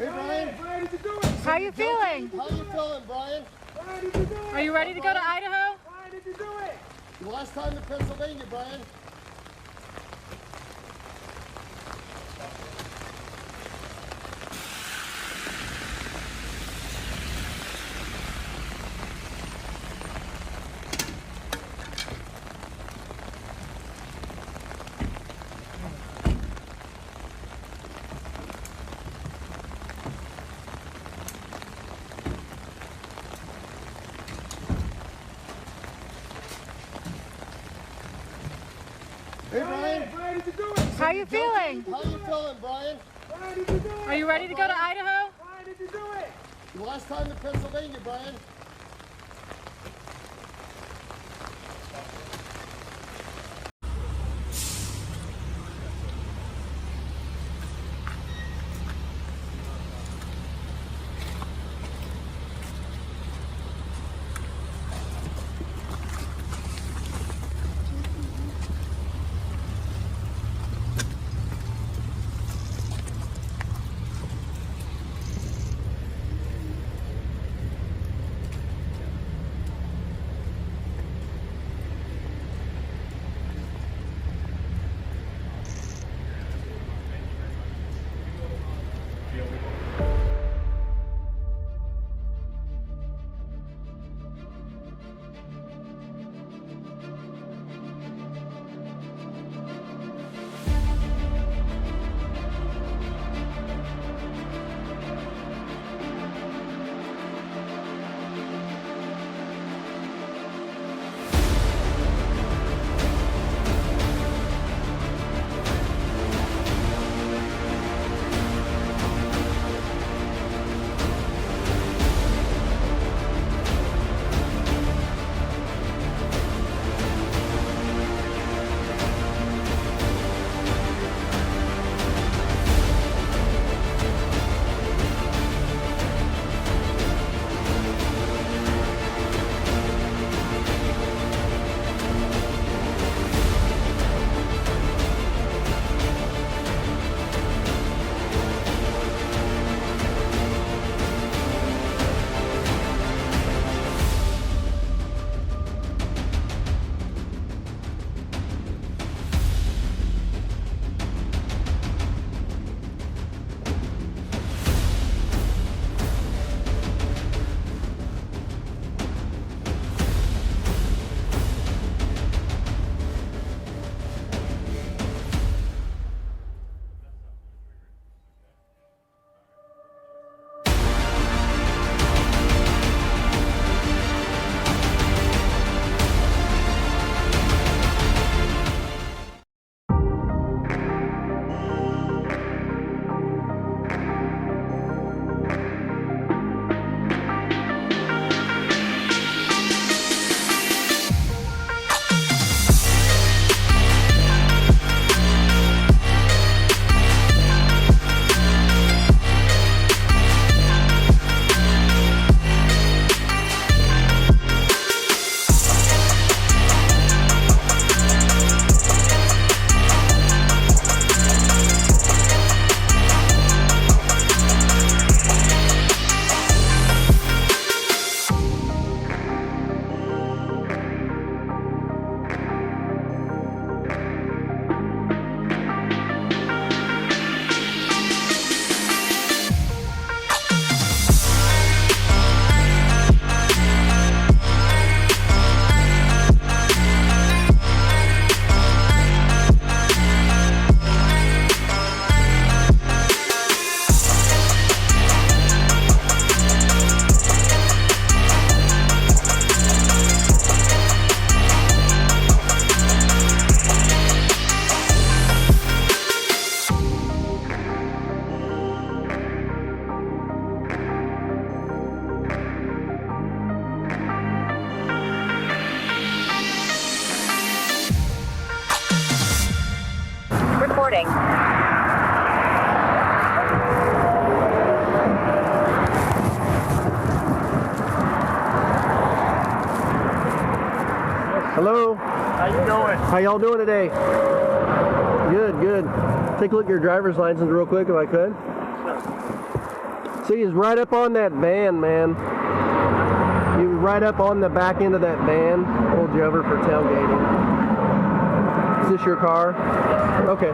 Hey, Bryan. Bryan, did you do it? How you feeling? How you feeling, Bryan? Bryan, did you do it? Are you ready to go to Idaho? Bryan, did you do it? The last time to Pennsylvania, Bryan. Hey, Bryan. Bryan, did you do it? How you feeling? How you feeling, Bryan? Bryan, did you do it? Are you ready to go to Idaho? Bryan, did you do it? The last time to Pennsylvania, Bryan. Recording. Hello. How you doing? How y'all doing today? Good, good. Take a look at your driver's license real quick if I could. See, he's right up on that van, man. You right up on the back end of that van. Pulled you over for tailgating. Is this your car? Okay.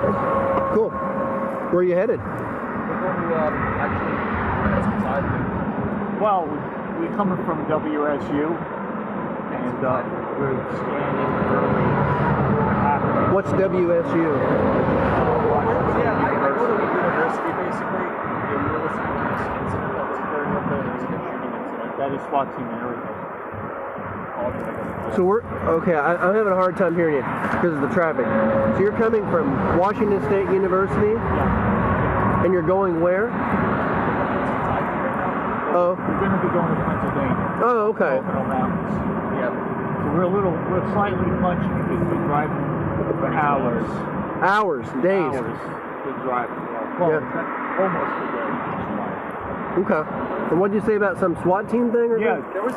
Cool. Where are you headed? We're going to actually inside. Well, we're coming from WSU, and we're scanning early. What's WSU? Yeah, I go to university basically. And we're listening to this incident that was occurring up there. There's a shooting incident. That is SWAT team and everything. So we're okay. I'm having a hard time hearing you because of the traffic. So you're coming from Washington State University, Yeah. and you're going where? Oh. We're going to be going to Pennsylvania. Oh, okay. Yeah. So we're slightly punchy because we're driving for hours. Hours, days. Hours to drive. Well, Yeah. almost a day. Okay. And what did you say about some SWAT team thing? Or Yeah, something? there was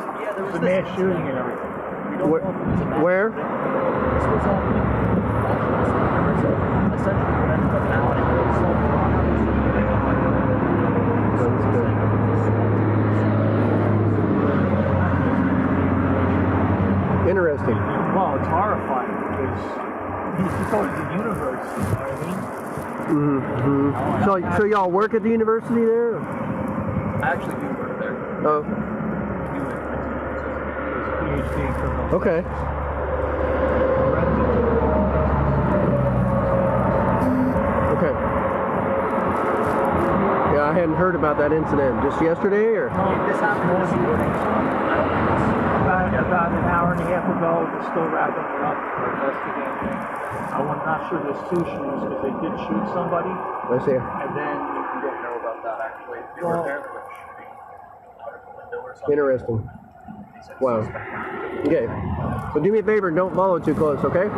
a mass shooting and everything. We don't know if it was a mass Where? shooting. This was on essentially what ended up happening was Interesting. well, it's horrifying because he's supposed to the university, you know what I mean? Mm-hmm. So y'all work at the university there? I actually do work there. Oh. PhD in criminal. Okay. Okay. Yeah, I hadn't heard about that incident. Just yesterday, or? This happened this morning. About an hour and a half ago. They're still wrapping it up for investigating. I'm not sure there's two shootings because they did shoot somebody. Let's see. And then you don't know about that actually. They were apparently like shooting out of the window or something. Interesting. Wow. Okay. So do me a favor and don't follow too close, okay?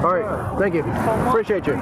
All right. Thank you. Appreciate you.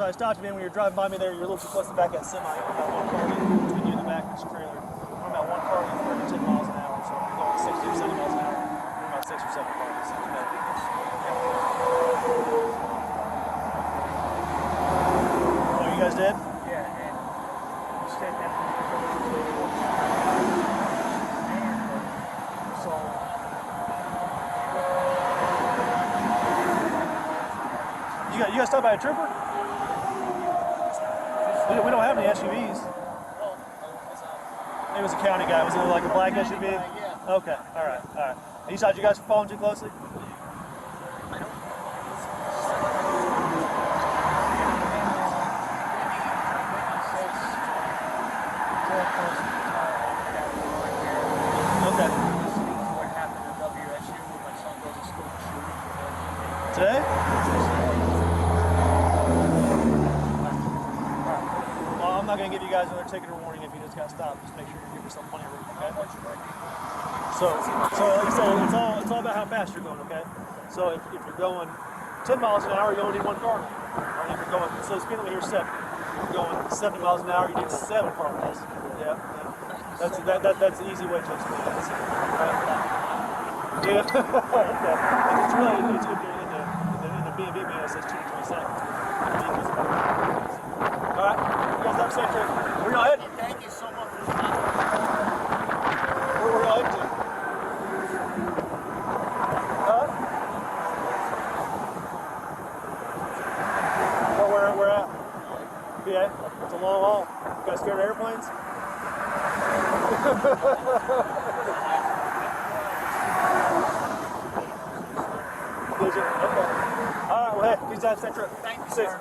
I stopped you, man, when you were driving by me there, you're a little too close to the back of that semi. About one car between you and the back of this trailer. We're about one car going 10 miles an hour, so we're going 60 or 70 miles an hour. We're about 6 or 7 cars. Oh, you guys did? Yeah, and you said that you guys stopped by a trooper? We don't have any SUVs. It was a county guy. Was it like a black SUV? Yeah. Okay, all right. You thought you guys were following too closely? Okay. Today? Well, I'm not going to give you guys another ticket or warning if you just got stopped. Just make sure you give yourself plenty of room, okay? So like I said, it's all about how fast you're going, okay? So if you're going 10 miles an hour, you only need one car. Or if you're going, so speed limit here is 7. If you're going 70 miles an hour, you need 7 cars. Yeah. That's the easy way to explain it. Yeah. Okay. And it's really in the B&B manual, it says 2 to 20 seconds. All right. You guys have a safe trip. Where y'all heading? Thank you so much for stopping. Where y'all heading to? Where at? PA? It's a long haul. You guys scared of airplanes? Did you? Okay. All right, well, hey, peace out, safe trip. Thank you, sir.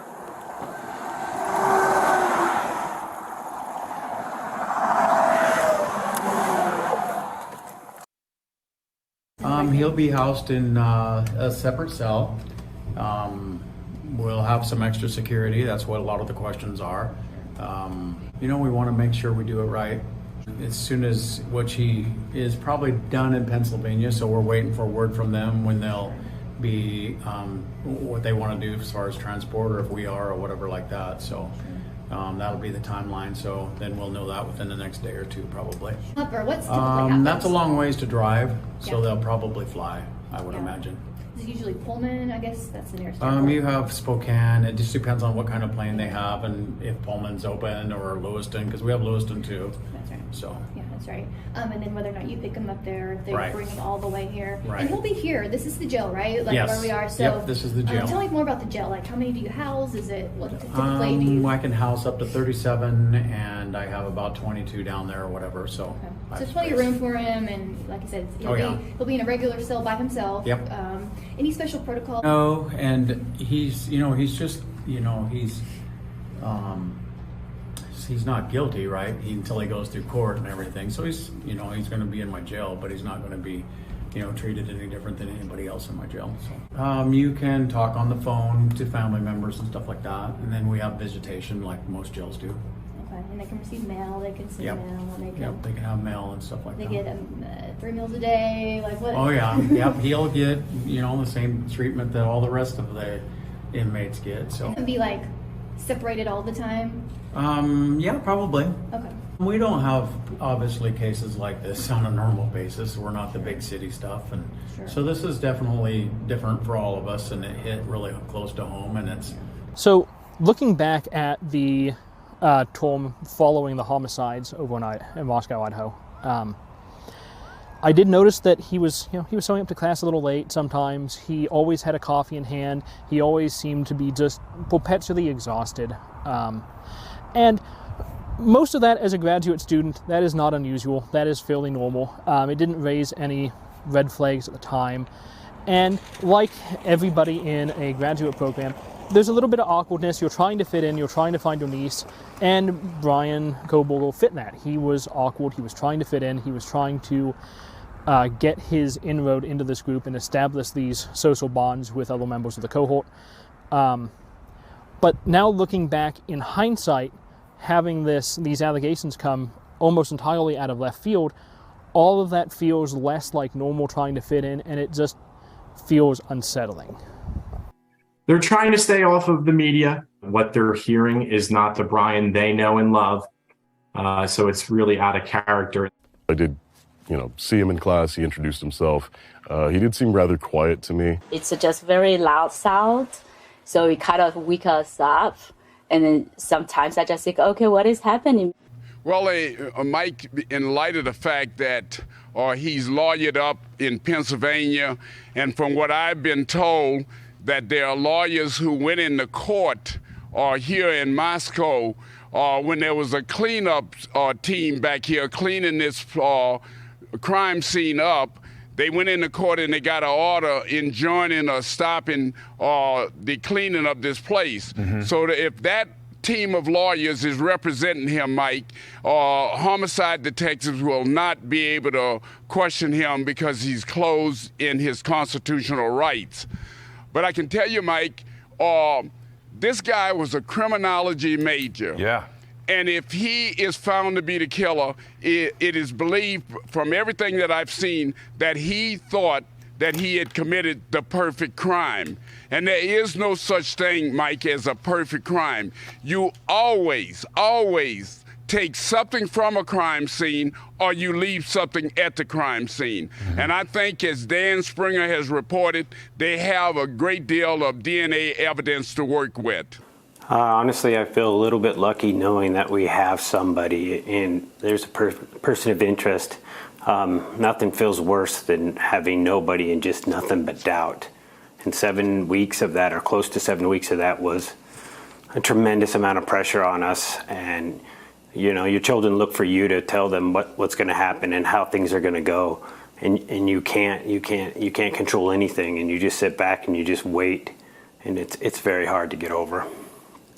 He'll be housed in a separate cell. we'll have some extra security. That's what a lot of the questions are. You know, we want to make sure we do it right. As soon as which he is probably done in Pennsylvania, so we're waiting for word from them when they'll be what they want to do as far as transport, or if we are, or whatever like that. So that'll be the timeline. So then we'll know that within the next day or two, probably. Upper, what's typically happens? That's a long ways to drive, so Yeah. they'll probably fly, I would imagine. Is it usually Pullman? I guess that's the nearest airport. You have Spokane. It just depends on what kind of plane they have, and if Pullman's open, or Lewiston, because we have Lewiston too. That's right. So. Yeah, that's right. And then whether or not you pick him up there, if they Right. bring him all the way here. Right. And he'll be here. This is the jail, right? Like Yes. where we are. So Yep, this is the jail. tell me more about the jail. Like how many do you house? Is it what typically do you? I can house up to 37, and I have about 22 down there or whatever. So. Okay. I So have plenty of space. room for him, and like I said, Oh, yeah. he'll be in a regular cell by himself. Yep. Any special protocol? No, and he's just he's not guilty, right? Until he goes through court and everything. So he's going to be in my jail, but he's not going to be, treated any different than anybody else in my jail. So you can talk on the phone to family members and stuff like that, and then we have visitation like most jails do. Okay. And they can receive mail. They can send Yep. mail. And they can. Yep, they can have mail and stuff like They that. get 3 meals a day. Like what? Oh yeah, yep. He'll get the same treatment that all the rest of the inmates get. So And be like separated all the time. yeah, probably. Okay. We don't have obviously cases like this on a normal basis. We're not the big city stuff, and Sure. so this is definitely different for all of us, and it hit really close to home. And it's So, looking back at the Tom following the homicides overnight in Moscow, Idaho, I did notice that he was showing up to class a little late sometimes. He always had a coffee in hand. He always seemed to be just perpetually exhausted. And most of that, as a graduate student, that is not unusual. That is fairly normal. It didn't raise any red flags at the time. And like everybody in a graduate program, there's a little bit of awkwardness. You're trying to fit in. You're trying to find your niche. And Bryan Kohberger fit in that. He was awkward. He was trying to fit in. He was trying to get his inroad into this group and establish these social bonds with other members of the cohort. But now looking back in hindsight, having these allegations come almost entirely out of left field, all of that feels less like normal trying to fit in, and it just feels unsettling. They're trying to stay off of the media. What they're hearing is not the Bryan they know and love. So it's really out of character. I did, see him in class. He introduced himself. He did seem rather quiet to me. It's just very loud sound, so it kind of wake us up. And then sometimes I just think, okay, what is happening? Well, Mike, in light of the fact that he's lawyered up in Pennsylvania, and from what I've been told, that there are lawyers who went into court here in Moscow when there was a cleanup team back here cleaning this crime scene up. They went into court and they got an order enjoining or stopping the cleaning of this place. Mm-hmm. So if that team of lawyers is representing him, Mike, homicide detectives will not be able to question him because he's closed in his constitutional rights. But I can tell you, Mike, this guy was a criminology major. Yeah. And if he is found to be the killer, it is believed from everything that I've seen that he thought that he had committed the perfect crime. And there is no such thing, Mike, as a perfect crime. You always take something from a crime scene or you leave something at the crime scene. Mm-hmm. And I think, as Dan Springer has reported, they have a great deal of DNA evidence to work with. Honestly, I feel a little bit lucky knowing that we have somebody and there's a person of interest. Nothing feels worse than having nobody and just nothing but doubt. And 7 weeks of that, or close to 7 weeks of that, was a tremendous amount of pressure on us. And your children look for you to tell them what's going to happen and how things are going to go. And you can't control anything, and you just sit back and you just wait. And it's very hard to get over.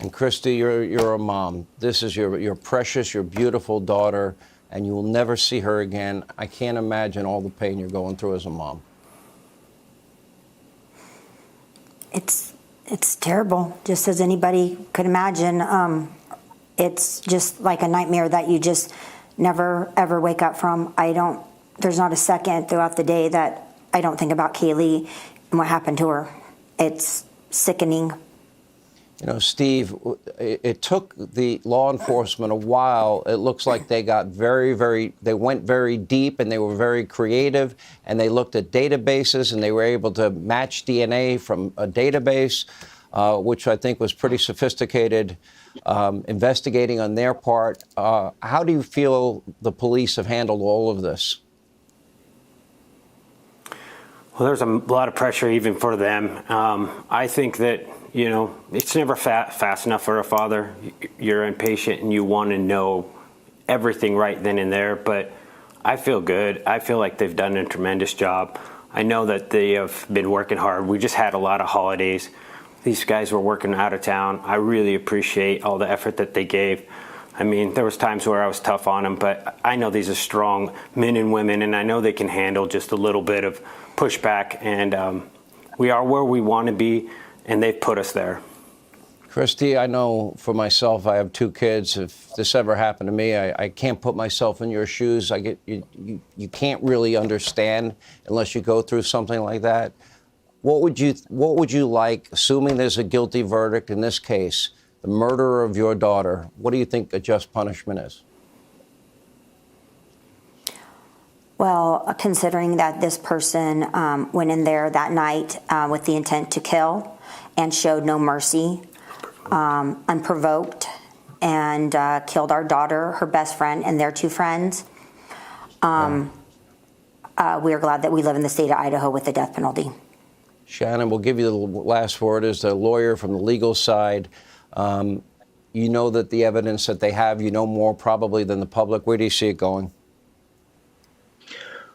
And Christy, you're a mom. This is your precious, your beautiful daughter, and you will never see her again. I can't imagine all the pain you're going through as a mom. It's It's terrible, just as anybody could imagine. It's just like a nightmare that you just never, ever wake up from. There's not a second throughout the day that I don't think about Kaylee and what happened to her. It's sickening. You know, Steve, it took the law enforcement a while. It looks like they got they went very deep, and they were very creative, and they looked at databases, and they were able to match DNA from a database, which I think was pretty sophisticated investigating on their part. How do you feel the police have handled all of this? Well, there's a lot of pressure even for them. I think that, you know, it's never fast enough for a father. You're impatient and you want to know everything right then and there, but I feel good. I feel like they've done a tremendous job. I know that they have been working hard. We just had a lot of holidays. These guys were working out of town. I really appreciate all the effort that they gave. I mean, there was times where I was tough on them, but I know these are strong men and women, and I know they can handle just a little bit of pushback, and we are where we want to be, and they've put us there. Christy, I know for myself, I have 2 kids. If this ever happened to me, I can't put myself in your shoes. You can't really understand unless you go through something like that. What would you like, assuming there's a guilty verdict in this case, the murderer of your daughter, what do you think a just punishment is? Well, considering that this person went in there that night with the intent to kill and showed no mercy, unprovoked, and killed our daughter, her best friend, and their 2 friends, we are glad that we live in the state of Idaho with the death penalty. Shannon, we'll give you the last word as a lawyer from the legal side. You know that the evidence that they have, you know more probably than the public. Where do you see it going?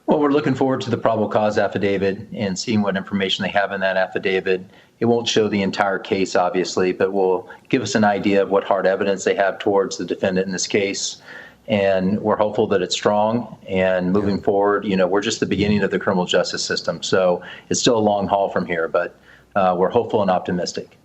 Well, we're looking forward to the probable cause affidavit and seeing what information they have in that affidavit. It won't show the entire case, obviously, but will give us an idea of what hard evidence they have towards the defendant in this case. And we're hopeful that it's strong. And moving forward, you know, we're just the beginning of the criminal justice system. So it's still a long haul from here, but we're hopeful and optimistic.